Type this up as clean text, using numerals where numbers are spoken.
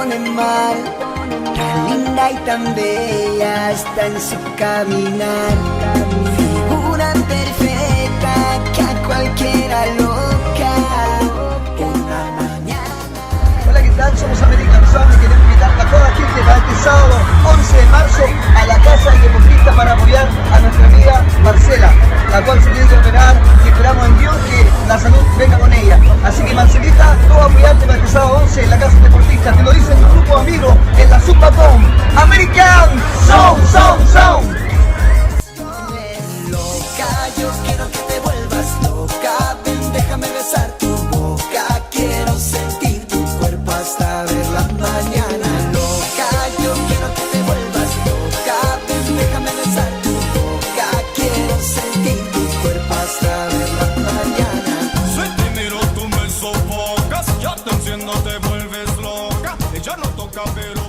pone mal. Tan linda y tan bella está en su caminar. Figura perfecta que a cualquiera loca. Una mañana. Hola, ¿qué tal? Somos American Sound y queremos invitar a toda la gente para este sábado 11 de marzo a la Casa del Deportista para apoyar a nuestra amiga Marcela, la cual se tiene que operar y esperamos en Dios que la salud venga con ella. Así que Marcelita, todo apoyarte para este sábado 11 en la Casa del Deportista. Te lo dice mi grupo de amigos en la Supapom. American Sound, Sound, Sound. Loca, yo quiero que te vuelvas loca. Ven, déjame besar tu boca. Quiero sentir tu cuerpo hasta ver la mañana. Loca, yo quiero que te vuelvas loca. Ven, déjame besar tu boca. Quiero sentir tu cuerpo hasta ver la mañana. Si te miro tú me sofocas, ya te enciendo, te vuelves loca. Ella no toca pero